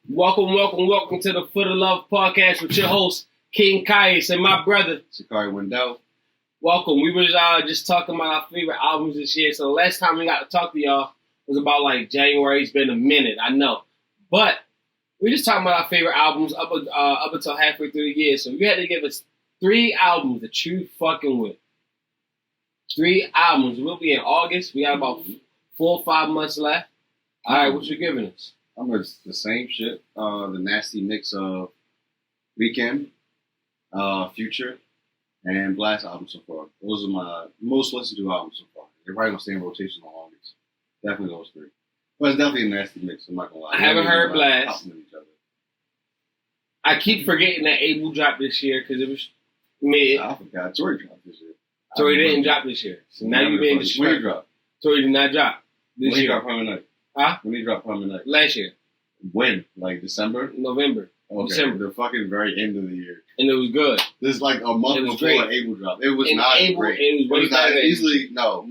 Welcome to the Foot of Love podcast with your host, King Kaius, and my brother, Karii Wendell. Welcome. We was just talking about our favorite albums this year. So the last time we got to talk to y'all was about like January. It's been a minute, I know. But we just talking about our favorite albums up until halfway through the year. So you had to give us 3 albums that you fucking with. 3 albums. We'll be in August. We got about 4 or 5 months left. All right, what you giving us? I'm gonna the same shit. The nasty mix of Weeknd, Future, and Blast album so far. Those are my most listened to albums so far. They're probably gonna stay in rotation the longest. Definitely those 3. But it's definitely a nasty mix. I'm not gonna lie. I haven't heard Blast. I keep forgetting that Abel dropped this year because it was mid. I forgot. Tory dropped this year. Tory didn't drop this year. So now you're being disrespectful. When he dropped? Tory did not drop this When he year. dropped Permanent Night? Huh? When he dropped Permanent Night? Last year. When? Like December? November. Okay. December. The fucking very end of the year. And it was good. This is like a month before Abel dropped. It was and not Abel, great. It was not better. easily no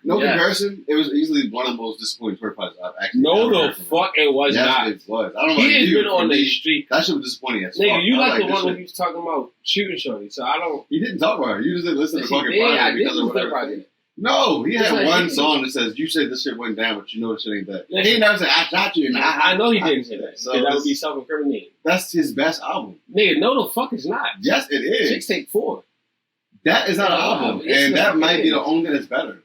comparison. It was easily one of the most disappointing Tory projects I've actually No, the fuck it was not. Yes, it was. I don't know. He has been on the street. That shit was disappointing. As Nigga, fuck. you like the this one when shit. he was talking about shooting shorty. So I don't. He didn't talk about her. You just didn't listen to the fucking project because of whatever. No, he had one song that says, "You said this shit went down, but you know this shit ain't that." He never said, "I shot you." And I know he didn't say that. So that would be self-incriminating. That's his best album. Nigga, no, the fuck it's not. Yes, it is. Chicks Take 4. That is not an album, and that might be the only thing that's better.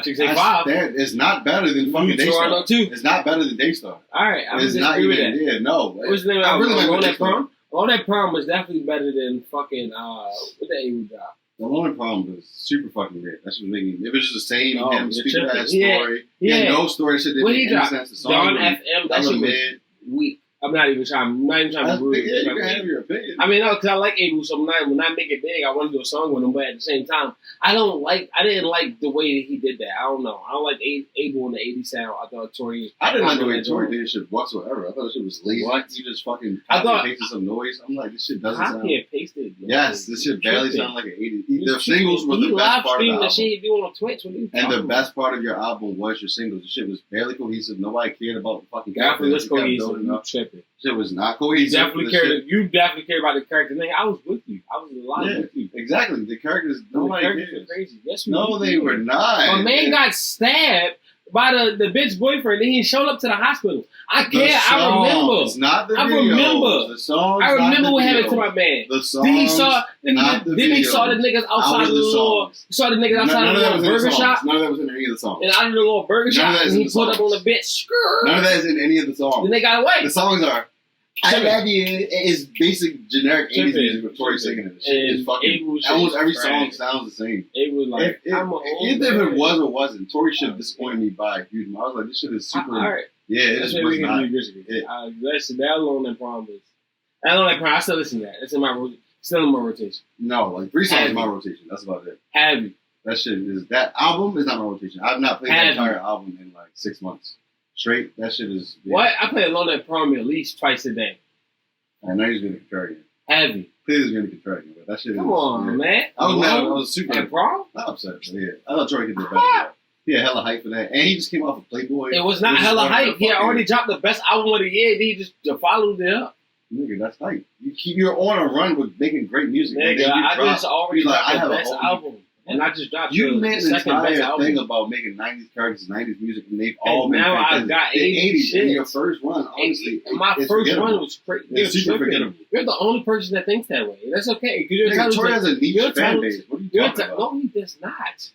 Chicks Take 5. That is not better than fucking Daystar. It's not better than Daystar. All right, I it's not even. Yeah, no. What's the name of Alone That Prom? Alone That Prom was definitely better than fucking what the Abel drop. The Lonely Problem was super fucking weird. That shit was making it was just the same speaking ass story. Yeah, no story shit didn't make any sense. The song John FM, that shit was weak. I'm not even trying to ruin it. You can have your opinion. I mean, no, because I like Abel, so when I make it big, I want to do a song with him, but at the same time, I didn't like the way that he did that. I don't know. I don't like Abel in the 80s sound. I thought Tory... I didn't like the way Tory did shit whatsoever. I thought shit was lazy. What? He just fucking pasted some noise. I'm like, this shit doesn't sound... Copy and pasted. Yes, this shit barely sounded like an 80s... The singles were the best part of the album. The shit he doing on Twitch. And the best part of your album was your singles. The shit was barely cohesive. Nobody cared about the fucking character. Let's cohesive. You tripping. Shit was not cohesive. You definitely cared about the character. Nigga, I was with you. I was a lot with you. Exactly. The characters, nobody cares. Crazy. Yes, they were not. My man got stabbed by the bitch boyfriend, and he showed up to the hospital. I remember. It's not the I videos. remember. The songs. I remember what happened to my man. The songs. Then he saw the niggas outside the little. Saw the niggas outside the little burger shop. None of that was in any of the songs. And out of the little burger shop, and he pulled up on the bench. None of that is in any of the songs. Then they got away. The songs are. I love you. It's basic generic 80s music with Tory singing it. It's fucking. Almost every song sounds the same. It was like either if it was or wasn't. Tory should have disappointed me by a huge amount. I was like, this shit is super. All right. Yeah, it just was not. That Alone That Prom was. That Alone That Prom. I still listen to that. It's still in my rotation. No, like 3 songs in my rotation. That's about it. Heavy. That album is not my rotation. I've not played the entire album in like 6 months. Straight, that shit is... Yeah. What? I play Alone That Prom at least twice a day. I know he's going to contrarian. Heavy. Please going to contrarian, but that shit Come on, man. I was super... At prom? Not upset, but yeah. I thought Tory could do better. He had hella hype for that. And he just came off of Playboy. It was not hella hype. He had already dropped the best album of the year. He just followed it up. Nigga, that's hype. You're on a run with making great music. Nigga, I just already dropped the best album. And I just dropped you made the an second best entire album. thing about making 90s characters, 90s music, and they've all been now I got 80s shit. And your first run, honestly, my first run was crazy. It's super forgettable. You're the only person that thinks that way. That's okay. Nigga, Tory has a niche fan base. What are you talking about? No, he does not.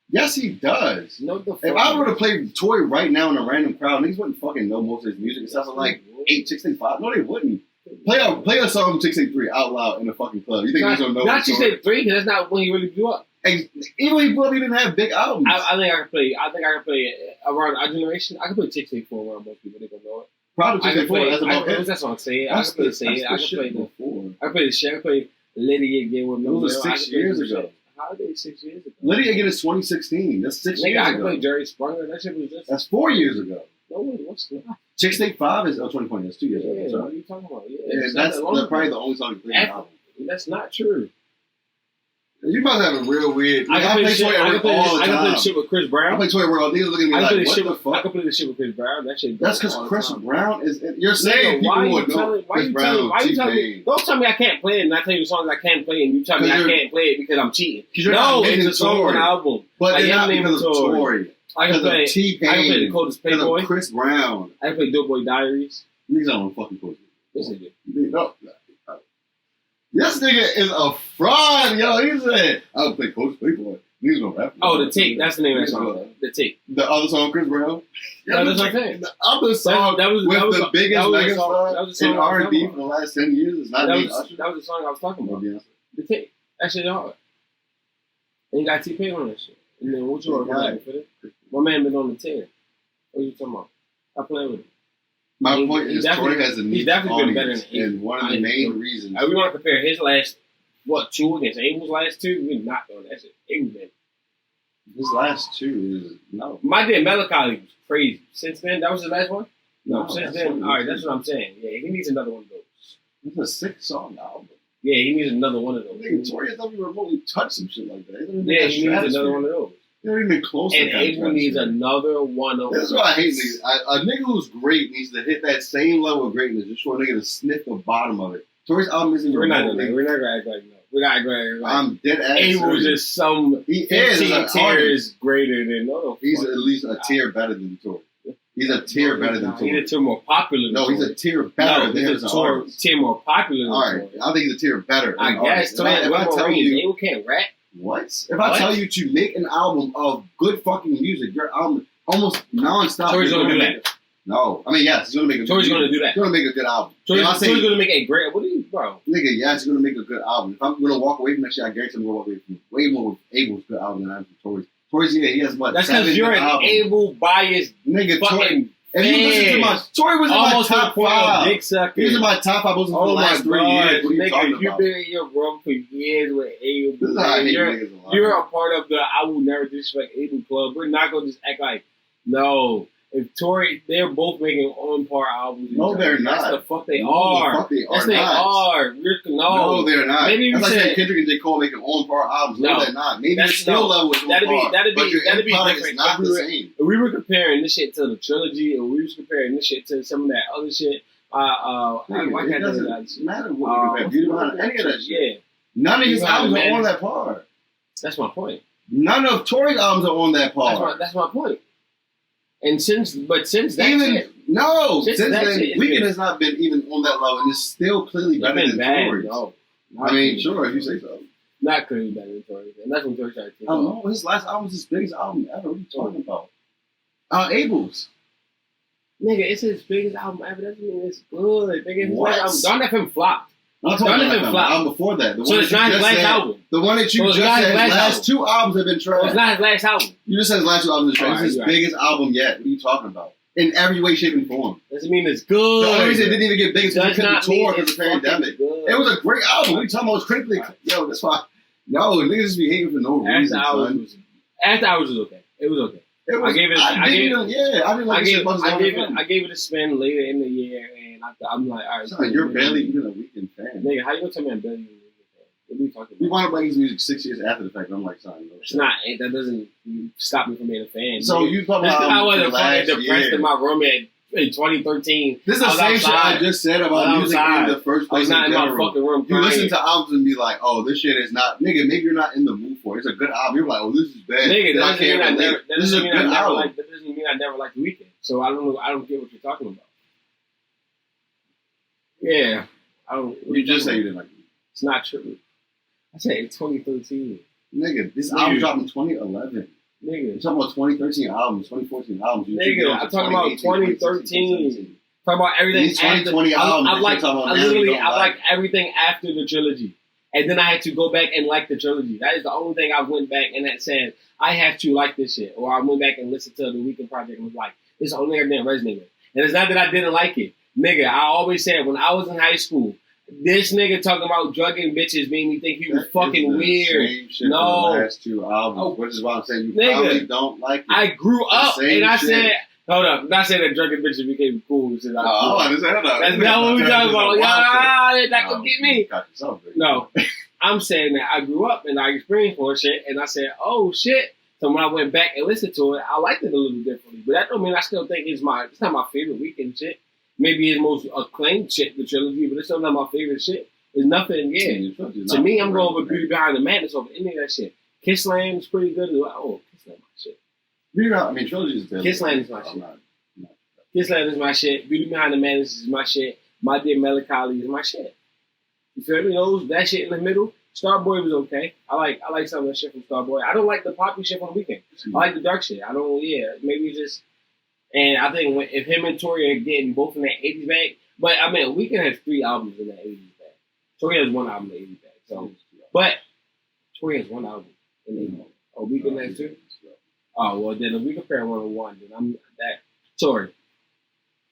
Yes, he does. No, the fuck. If I were to play Tory right now in a random crowd, niggas wouldn't fucking know most of his music. It sounds like 8, 6, 5. No, they wouldn't. Play a song 683 out loud in a fucking club. You think niggas don't know? Not 683, because that's not when he really blew up. And even when he blew up, he didn't have big albums. I think I can play around our generation. I can play 684 around most people. They don't know it. Probably 684. That's what I'm saying. I can play Say It. I can play before. I can play the shit. I can play Lydia Again with No. Those was 6 years ago. How did 6 years ago? Lydia Again is 2016. That's 6 years ago. I can play Jerry Springer. That shit was just. That's 4 years ago. No, what's that? 685 is 2020. That's 2 years ago. Yeah, what are you talking about? Yeah, that's probably the only song you played on the album. That's not true. You must have a real weird. I can play Tory at work all the I can play time. the shit with Chris Brown. I play Tory at work all day. Looking at me like, what the fuck? I can play the shit with Chris Brown. That shit. That's because Chris Brown is. You're saying people would know Chris Brown. Why you telling me? Don't tell me I can't play it, and I tell you the songs I can't play, and you tell me I can't play it because I'm cheating. No, it's a song on the album. But they're not because of Tory. I can play T-Pain. I can play the Coldest Playboy. Chris Brown. I can play Doughboy Diaries. These aren't fucking Coldest. Yes, I do. No. This nigga is a fraud, yo. He said, I'll play Coach Playboy. He's gonna rap. Oh, The Take. That's the name of that song. The Take. The other song, Chris Brown? Yeah, that's what I'm saying. The other song that was the biggest megastar in R&B for the last 10 years is not named Usher. That was the song I was talking about. Yeah. The Take. That shit hard. And you got T-Pain on that shit. And then what you want for it? My man been on the tear. What are you talking about? I play with him. My point is, Tory has a he's definitely been better than Abel. And one of the main reasons. We want to compare his last, 2 against Abel's last 2? We're not doing that shit. Abel, man. His last 2 is, no. My Dear Melancholy was crazy. Since then, that was his last one? No, since then, all right, that's what I'm saying. Yeah, he needs another one of those. It's a 6-song album. Yeah, he needs another one of those. Nigga, Tory has never remotely touched some shit like that. Yeah, he needs another one of those. They're not even close. And Abel needs another one of those. That's why I hate niggas. A nigga who's great needs to hit that same level of greatness just for a nigga to sniff the bottom of it. Tory's album isn't. We're not gonna act like no. We're not gonna act like I'm dead ass. Abel's just some. He is 15 tiers greater than no. He's at least a tier better than Tory. He's a tier better than Tory. He's a tier more popular than Tory. No, he's a tier better than he's a tier more popular than All right, I think he's a tier better. I guess. Tory, if I tell you, Abel can't rap. What? If I tell you to make an album of good fucking music, your album almost nonstop. Tory's gonna do that. No, I mean yes, he's gonna make a. Tory's gonna do that. He's gonna make a good album. Tory's gonna make a great. What are you, bro? Nigga, yes, he's gonna make a good album. If I'm gonna walk away from that shit, I guarantee I'm gonna walk away from way more Abel's good album than I am from Tory's. Tory's, yeah, he has what? That's because you're an Abel biased nigga. Fucking. If you listen to my Tory was in almost my top 5. Dick sucker. He was in my top 5 for the last 3 years. What are you talking You've been in your room for years with Abel. This is how I hate niggas a lot. You're a part of the I will never disrespect Abel club. We're not gonna just act like no. If Tory, they're both making on par albums. No, they're not. That's the fuck they are. Yes, they are. No, they're not. Maybe that's like saying Kendrick and J. Cole making on par albums. No, they're not. Maybe the skill level is on par. That'd be different. It's not the same. If we were comparing this shit to the trilogy, or we was comparing this shit to some of that other shit, it doesn't matter what we compare. Beauty behind any of that shit. Yeah. None of his albums are on that par. That's my point. None of Tory's albums are on that par. That's my point. And since then, since then, Weeknd has not been even on that level, and it's still clearly better than Tory's. No, I mean, sure, if you say so. Not clearly better than Tory's, and that's when Tory started taking off. His last album was his biggest album ever. What are you talking about? Abel's. Nigga, it's his biggest album ever. That mean it's good. Nigga, his last album. Don't let him flop. I'm talking about the album before that. So it's not his last album. The one that you just said, his last 2 albums have been trash. It's not his last album. You just said his last 2 albums are trash. It's his biggest album yet. What are you talking about? In every way, shape, and form. Doesn't mean it's good. The only reason it didn't even get big is because he couldn't tour because of the pandemic. It was a great album. What are you talking about? It was critically. Yo, that's why. No, niggas just be hating for no reason, son. After Hours was okay. It was okay. I gave it a spin later in the year, and I'm like, all right. Son, you're barely even a Weeknd fan. Nigga, how you gonna tell me I'm barely even a Weeknd fan? What are you talking about? We wound up liking his music 6 years after the fact, and I'm like, son, no. It's not. That doesn't stop me from being a fan. So you talking about I wasn't fucking depressed in my room in 2013. This is the same shit I just said about music in the first place. I was not in my fucking room. You listen to albums and be like, oh, this shit is not. Nigga, maybe you're not in the mood for it. It's a good album. You're like, oh, this is bad. Nigga, that this is a good album. That doesn't mean I never liked The Weeknd. So I don't know. I don't get what you're talking about. Yeah, I don't. You just say you didn't like it. It's not true. I said in 2013. Nigga, this album dropped in 2011. Nigga, you're talking about 2013 albums, 2014 albums. Nigga, I'm talking about 2013. Talking about everything. 2020 albums. I like everything after the trilogy, and then I had to go back and like the trilogy. That is the only thing I went back and that said I have to like this shit, or I went back and listened to the Weeknd project and was like, this is the only thing that resonated with. And it's not that I didn't like it, nigga. I always said when I was in high school, this nigga talking about drugging bitches made me think he was fucking weird. Same shit no, the last 2 albums, which is why I'm saying you probably don't like it. I grew up and I said, hold up, not saying that drugging bitches became cool. That's not what we talking about. Y'all not gonna get me. No, I'm saying that I grew up and I experienced more shit, and I said, oh shit. So when I went back and listened to it, I liked it a little differently. But that don't mean I still think it's not my favorite Weeknd shit. Maybe his most acclaimed shit, the trilogy, but it's still not my favorite shit. There's nothing, to me, I'm going with Beauty Behind the Madness over any of that shit. Kissland is pretty good as well. Oh, Kissland my shit. Trilogy is good. Kissland is my shit. Kissland is my shit. Beauty Behind the Madness is my shit. My Dear Melancholy is my shit. You feel me? That shit in the middle. Starboy was okay. I like some of that shit from Starboy. I don't like the poppy shit from the Weeknd. I like the dark shit. Maybe it's just. And I think if him and Tory are getting both in that 80s bag, but I mean, Weeknd has 3 albums in that 80s bag. Tory has 1 album in the 80s bag. So, but Tory has 1 album in the 80s bag. Oh, Weeknd has 2? Oh, well, then if we compare 1-on-1, then I'm that. Tory.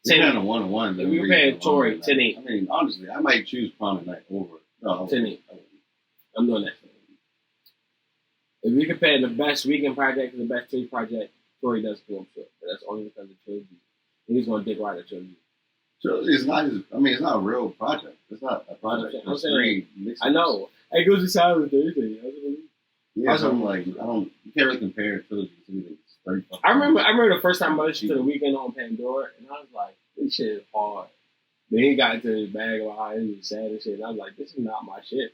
10 on a 1-on-1. If we compare Tory, 10-8. I mean, honestly, I might choose Prom at Night over. 10-8. I'm doing that. If we compare the best Weeknd project to the best Tory project, Tory does go up short. But that's only because of trilogy. And he's going to dick right at trilogy. Trilogy is not it's not a real project. It's not a project. I'm saying, I know. It goes to silence Thursday. Yeah, so I'm like, you can't really compare trilogy to anything. I remember the first time I listened to the Weeknd on Pandora, and I was like, this shit is hard. Then he got into his bag of how he was sad and shit, and I was like, this is not my shit.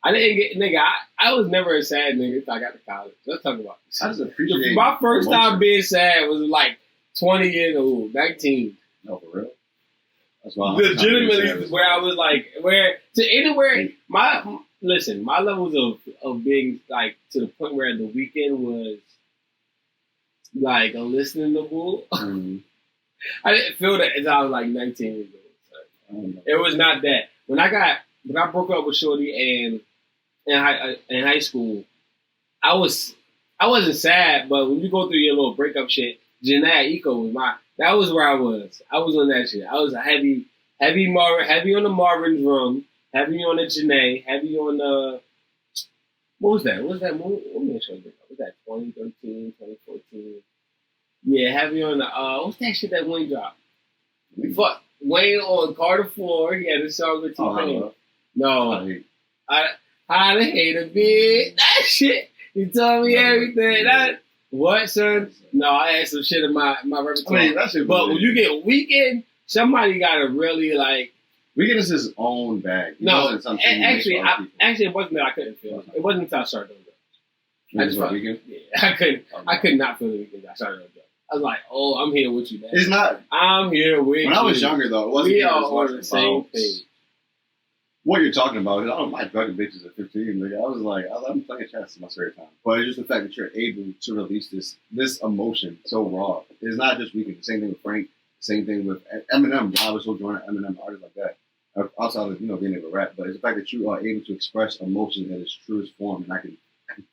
I didn't get, nigga, I was never a sad nigga until I got to college. Let's talk about this. I just appreciate my first time being sad was like 20 years old, 19. No, for real? That's why legitimately where I was like, my levels of being like to the point where the Weeknd was like a listenable. Mm-hmm. I didn't feel that until I was like 19 years old. So it was not that. When I broke up with Shorty and in high school, I wasn't sad, but when you go through your little breakup shit, Janae Eco was that was where I was. I was on that shit. I was a heavy on the Marvin's Room, heavy on the Janae, heavy on the what was that? What was that movie? What was that 2013, 2014? Yeah, heavy on the what's that shit that Wayne dropped? Fuck Wayne on Carter Floor. He had a song with T-Pain. No, I hate a bit. That shit. You told me everything. What, son? No, I had some shit in my repertoire. I mean, that shit. But when you get Weeknd, somebody gotta really like. Weeknd is his own bag. No, actually, it wasn't that I couldn't feel it. It wasn't until I started doing drugs. Weeknd? Yeah, I could not feel the Weeknd. I started doing drugs. I was like, oh, I'm here with you, man. It's not. I'm here with you. When I was younger, though, it wasn't. We all on the same thing. What you're talking about, I don't like drugging bitches at 15. Like, I'm playing chess in my spare time. But it's just the fact that you're able to release this emotion so raw. It's not just Weeknd. Same thing with Frank. Same thing with Eminem. I was so joined Eminem artists like that. Outside of being able to rap, but it's the fact that you are able to express emotion in its truest form, and I can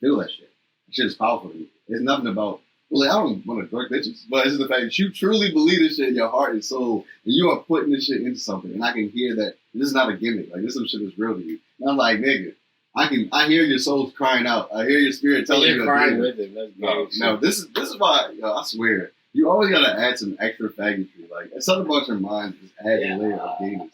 feel that shit. That shit is powerful to me. It's nothing about. Well, I don't want to drug bitches, but it's the fact that you truly believe this shit in your heart and soul, and you are putting this shit into something, and I can hear that this is not a gimmick. Like, this some shit is real to you. And I'm like, nigga, I hear your soul crying out. I hear your spirit telling you. You're crying with it. No, this is why I swear you always gotta add some extra faggotry. Like, something about your mind is adding a layer of gayness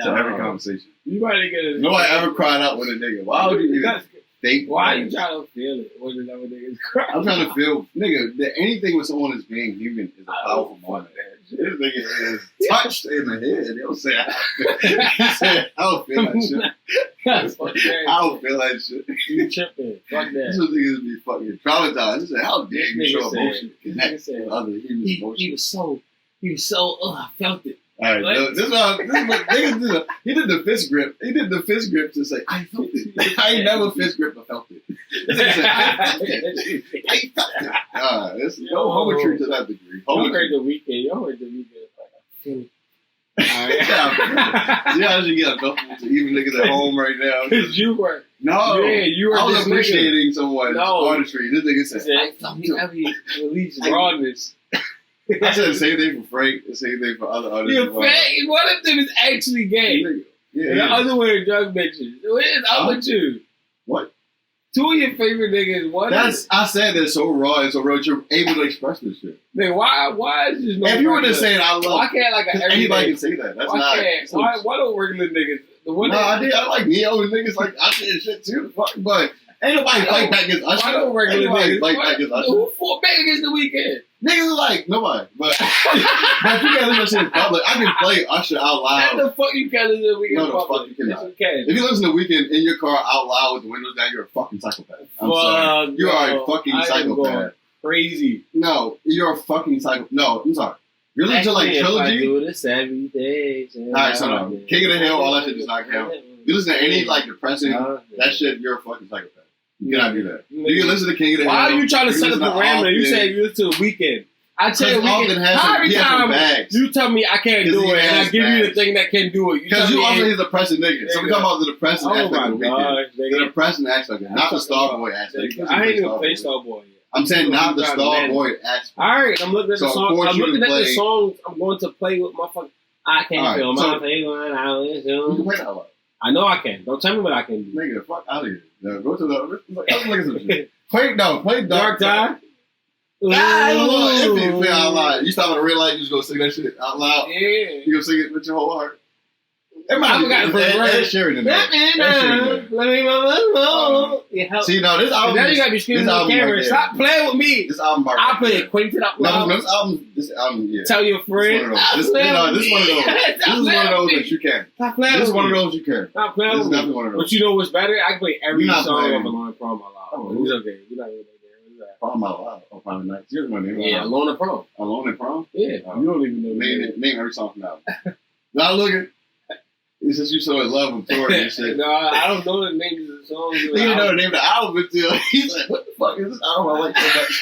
to every conversation. You might get nobody ever cried out with a nigga. Why would you even think? Why are you trying to feel it when another nigga's crying? I'm trying to feel, nigga, that anything with someone is being human is a powerful moment. This nigga is touched in the head. He'll say, he said, I don't feel that shit. I don't feel that shit. You tripping. Fuck that. This niggas be fucking traumatized. He said, how dare you show emotion? Connect with other human emotions. He was so, I felt it. All right, this is what niggas did. He did the fist grip. He did the fist grip to say, I felt it. I ain't never fist grip, but felt it. Said, I felt it. There's no poetry to that degree. You heard the Weeknd. I feel it. See how you get uncomfortable to even niggas at home right now? Because you were. No. Yeah, you were. I was appreciating someone's artistry. This nigga said, I felt it. Release rawness. I said the same thing for Frank, the same thing for other artists. You're fake. One of them is actually gay. Yeah, and the other one is drug bitches. What is up with you? What? Two of your favorite niggas. I said they're so raw and so real. You're able to express this shit. Man, why is this? If you were just saying I love, why can't like anybody can say that? That's not. Why don't regular niggas The one No, I did. I like Neo and niggas like I did shit too. But ain't nobody fight back against Usher. I don't regular niggas. Fight back against Usher. Who fought back against The Weeknd? Niggas are like nobody. But if you can't listen to public, I can play Usher out loud. What the fuck you can't listen to The Weeknd? No, the fuck you cannot. Yes, you can. If you listen to Weeknd in your car out loud with the windows down, you're a fucking psychopath. I'm sorry. You are a fucking psychopath. Crazy. No, you're a fucking psychopath. No, I'm sorry. You're listening to like Trilogy. I do this every day. Alright, so no. King of the Hill, all that shit does not count. You listen to any like depressing, that shit, you're a fucking psychopath. You cannot do that. You can listen to King of the Hill. Why are you trying to set a parameter? You say you listen to The Weeknd. I tell you, every time you tell me I can't do it, and I give you the thing that can do it. Because you also he's a depressing nigga. So we're talking about the depressing aspect of The Weeknd. The depressing aspect, not the Starboy aspect. I ain't even play Starboy yet. I'm saying not the Starboy aspect. Alright, I'm looking at the song. I'm looking at the songs I'm going to play with my fucking. I can't feel my face when I listen. You can play that one. I know I can. Don't tell me what I can do. Nigga, fuck out of here. No, go to the. Play Dark Time. If you play out loud, you stop at a red light, you just go sing that shit out loud. Yeah. You go sing it with your whole heart. I forgot the Ed Sheeran in there. See, no, this album. Now you gotta be screaming on camera. Stop playing with me. This album, I play Acquainted up loud. No, this album, yeah. Tell your friend. This is one of those. This is one of those that you can. This is one of those you can. Stop playing with me. This is definitely one of those. But you know what's better? I can play every song of Alone and Prom out loud. It's okay. We're not gonna do that. Prom out loud. Oh, Prom Nights. Here's my name. Yeah, Alone and Prom. Alone and Prom? Yeah. You don't even know. Name every song from now. Now looking. Since you so in love with Tory and shit. No, I don't know the names of the songs. You didn't know the name of the album until he's like, what the fuck is this album I like so much?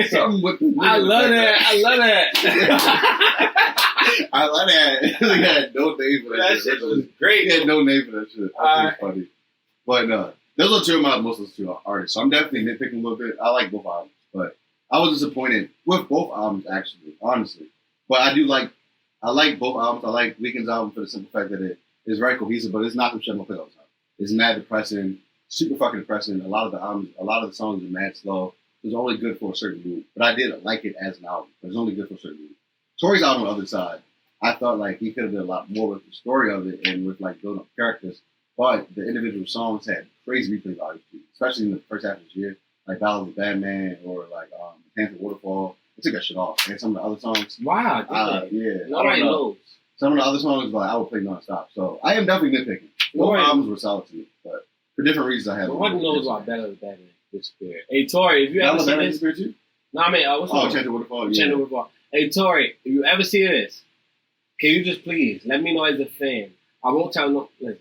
Something with the I love that. I love that. I love that. He had no name for that shit. That shit was great. He had no name for that shit. That's funny. But those are two of my most listened to artists. So I'm definitely nitpicking a little bit. I like both albums. But I was disappointed with both albums, actually, honestly. But I like both albums. I like Weeknd's album for the simple fact that it's very cohesive, but it's not some shit I'm gonna play all the time. It's mad depressing, super fucking depressing. A lot of the songs are mad slow. It's only good for a certain mood. But I did like it as an album, but it's only good for a certain mood. Tory's album on the other side, I thought like he could have done a lot more with the story of it and with like building up characters. But the individual songs had crazy replay value, especially in the first half of this year, like Ballad of the Batman or like Panther Waterfall. I took that shit off. And some of the other songs. Wow, yeah. Nobody knows. Some of the other songs, like I would play nonstop. So I am definitely nitpicking. Both albums were solid to me, but for different reasons I have. Nobody knows about Better Than Batman this Spirit. Hey Tory, if you ever see this, Spirit too? No, I mean, what's Chanted Waterfall. Chanted Waterfall. Hey Tory, if you ever see this, can you just please let me know as a fan? I won't tell no. Listen,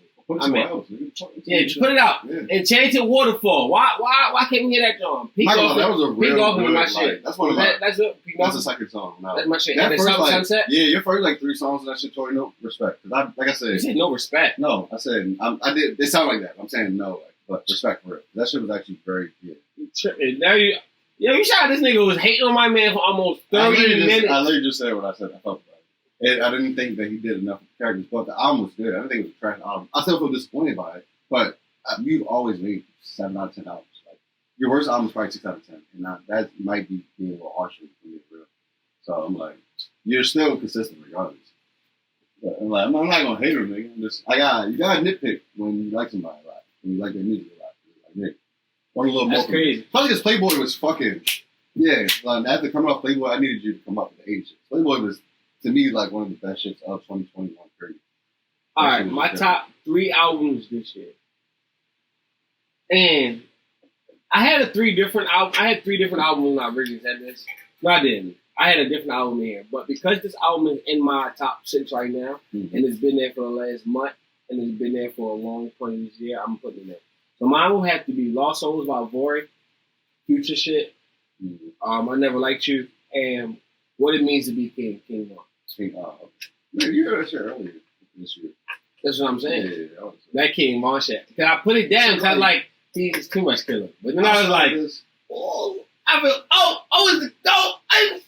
just put it out. Yeah. Enchanted Waterfall. Why can't we hear that song? That was a real good, my shit. That's one of my. That's the second song. No. That's my shit. That first, Sunset. Yeah, your first like 3 songs of that shit, Tory. No respect. Like I said, you said no respect. No, I said I did. It sounded like that. I'm saying no, but respect for it. That shit was actually very good. Now you shot this nigga was hating on my man for almost 30 minutes. I literally just said what I said. I felt about it. And I didn't think that he did enough characters, but the album was good. I didn't think it was a trash album. I still feel disappointed by it, but you've always made 7 out of 10 albums. Like your worst album is probably 6 out of 10, and that might be being a little harsh for me, real. So I'm like, you're still consistent regardless. But I'm not gonna hate him, nigga. You gotta nitpick when you like somebody a lot, when you like their music a lot. Like Nick, want a little more. That's crazy. Probably because Playboy was fucking after coming off Playboy, I needed you to come up with the age. Playboy was. To me, like one of the best shits of 2021 period. All right, my top 3 albums this year, and I had 3 different albums. I had 3 different albums when I originally said this. No, I didn't. I had a different album here, but because this album is in my top 6 right now, and it's been there for the last month, and it's been there for a long point in this year, I'm putting it in. So mine will have to be Lost Souls by Vory, Future shit. I Never Liked You, and What It Means to Be King, King Von. Man, you heard that shit earlier this year. That's what I'm saying. Yeah, that King Von shit. Cause I put it down because I was like, it's too much killer. But then I was like, it's the dope. I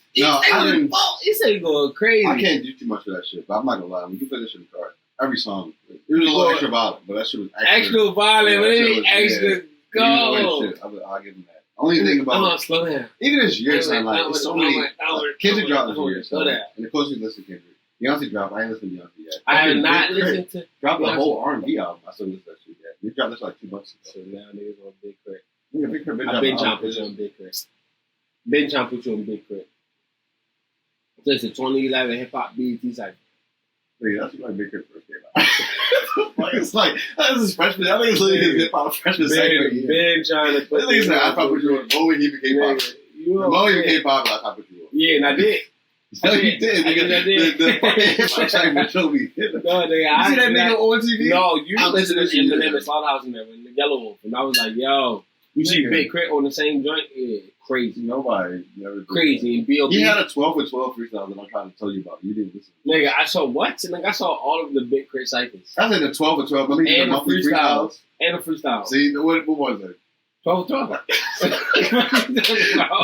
didn't. You said going crazy. I can't do too much of that shit, but I'm not gonna lie. When you put that shit in the car, every song, it was a little extra violent, but that shit was extra violent. But it ain't extra go. I'll give him that. Only thing about it, slow down. Even this year, it's so many. Kendrick dropped this year, and of course we listen to Kendrick. Beyonce dropped. I ain't listened to Beyonce yet. I have not listened to. Dropped the Beyonce. whole R&B album. I still listen to that shit yet. They dropped this like 2 months ago. So now niggas on Big Crit. Yeah, Big Crit. I've been trying to put you on Big Crit. Been trying to put you on Big Crit. Since the 2011 hip hop BET cycle. Wait, that's like Big Crit first came out. Like, it's like, this is freshman. I think it's literally his hip hop freshman cycle. Been trying to put I think it's like, I thought put you on the moment he became popular. The moment he became popular, I thought put you on. Yeah, and I did. No, you did. I did. The fucking hip hop cycle showed me. No, nigga, You see that nigga on TV? No, you I listen to listened to Eminem and Slaughterhouse and the Yellow Wolf, and I was like, yo, you see Nigga. Big Crit on the same joint? Yeah, crazy. Nobody never did Crazy. And B.O.B. He had a 12 for 12 freestyle that I'm trying to tell you about. You didn't listen. Nigga, I saw what? Nigga, I saw all of the Big Crit cycles. I said the 12 for 12. Remember And the the monthly freestyles. And the freestyle. See, what was it? 12 12.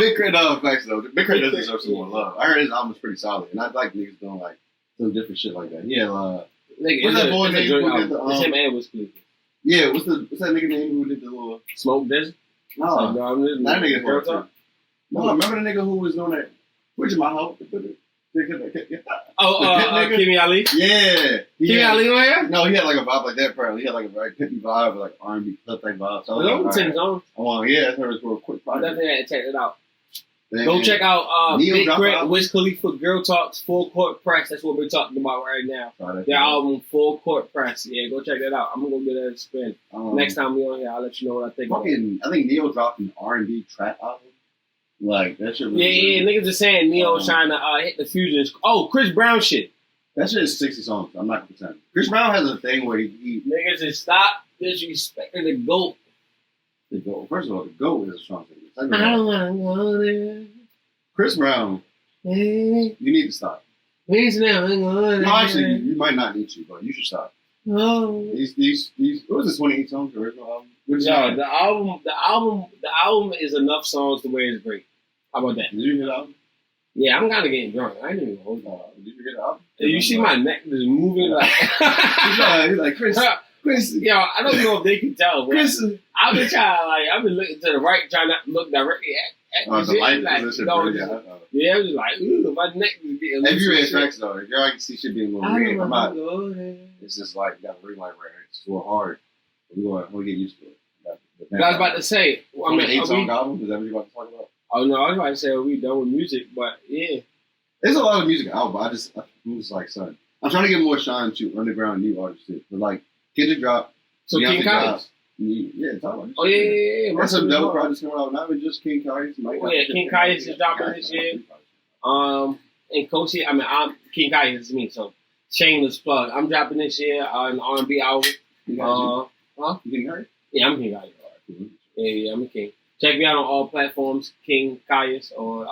Big Crit facts though. Big Crit does deserve some more love. I heard his album was pretty solid, and I like niggas doing like some different shit like that. Yeah, Nigga, what's that boy name who did the It's him and Wiz Khalifa. yeah, what's that nigga name who did the little Smoke Desert? no, that nigga Girl hurt too. Talk? No, remember the nigga who was doing that? Which my house? Oh, nigga? Kimmy Ali? Yeah. Kimmy Ali on here? No, he had like a vibe like that apparently. He had like a very pimpy vibe, like R&B clip type vibe. So I was Don't like, sing his own. oh, yeah, that's her for a quick I project. definitely had to check it out. Then, Go check out Neo Big drop Crit, out. Wiz Khalifa, Girl Talks, Full Court Press. That's what we're talking about right now. Try that Their shit out. album, Full Court Press. Yeah, go check that out. I'm going to go get that a spin. Next time we on here, I'll let you know what I think. Fucking, I think Neo dropped an R&B trap album. Like, that shit was Yeah, niggas are saying Neo's trying to hit the fusions. Oh, Chris Brown shit. That shit is 60 songs. I'm not going to pretend. Chris Brown has a thing where he Niggas just stop disrespecting the GOAT. the GOAT. First of all, the GOAT is a strong thing. Second I of all, don't want to go there. Chris Brown, Hey, you need to stop. please never go there. No, actually, you might not need to, but you should stop. Oh. These what was this 28 songs, the original album? Which Yo, the album is enough songs to where it's great. How about that? Did you hear the album? Yeah, I'm kind of getting drunk. I ain't even hold on. Did you hear the album? You see my neck just moving like. He's like, Chris, Yo, I don't know if they can tell, but Chris. I've been looking to the right, trying not to look directly at The light like, position. no, Really, just- yeah. yeah, I was just like, ooh, my neck is getting If you read loose. tracks though, if you're like see shit being a little I weird, don't I'm want not. to go there. It's just like you got a ring light right here. It's real hard. We'll get used to it. But I was about to say, I mean, 8-song album. Is that what you're about to talk about? oh no, I was about to say, are we done with music? But yeah, There's a lot of music out, but I'm just like, son, I'm trying to give more shine to underground new artists too. But like, Kendrick dropped. so Beyonce King dropped. Kaius. Yeah, talk about this. Oh yeah. There's some Must double be projects coming out. Not even just King Kaius. Oh, yeah, King Kaius is dropping this year. And Coach, I'm King Kaius is me, so shameless plug. I'm dropping this year an R&B album. You getting hurt? Yeah, I'm King Kaius. Yeah, I'm a king. Check me out on all platforms, King Kaius, or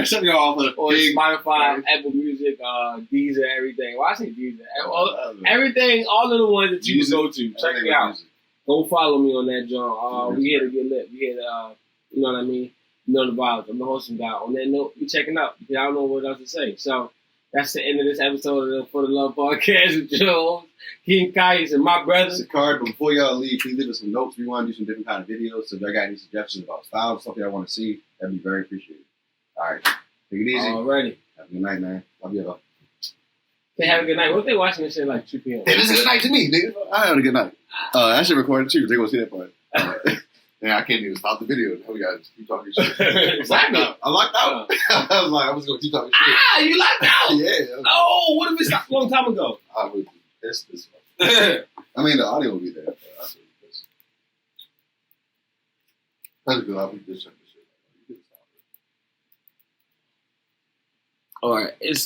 Shut me off of or King Spotify, Kaius. Apple Music, Deezer, everything. Well, I say Deezer. Everything, all of the ones that you can go to. Check me out. Go follow me on that, John. We here to get lit. We here to, you know what I mean? You know the vibes. I'm the hosting guy. On that note, you checking out. I don't know what else to say. So that's the end of this episode of the For the Love Podcast with Joe, King Kaius, and my brother. It's a card, but before y'all leave, please leave us some notes. We want to do some different kind of videos. So if y'all got any suggestions about styles, something y'all want to see, that'd be very appreciated. All right. Take it easy. Alrighty. Have a good night, man. Love y'all. They have a good night. What if they watching this shit like 2 p.m.? Hey, this is a good night to me, nigga. I had a good night. I should record it too. They gonna see that part. Yeah, I can't even stop the video. Now we gotta just keep talking shit. Exactly. I locked out. I was like, I was gonna keep talking shit. Ah, you locked out. Yeah. Oh, what if it stopped a long time ago? I would test this one. I mean, the audio will be there. But I would just. That's good. I'll be just check this shit. All right, it's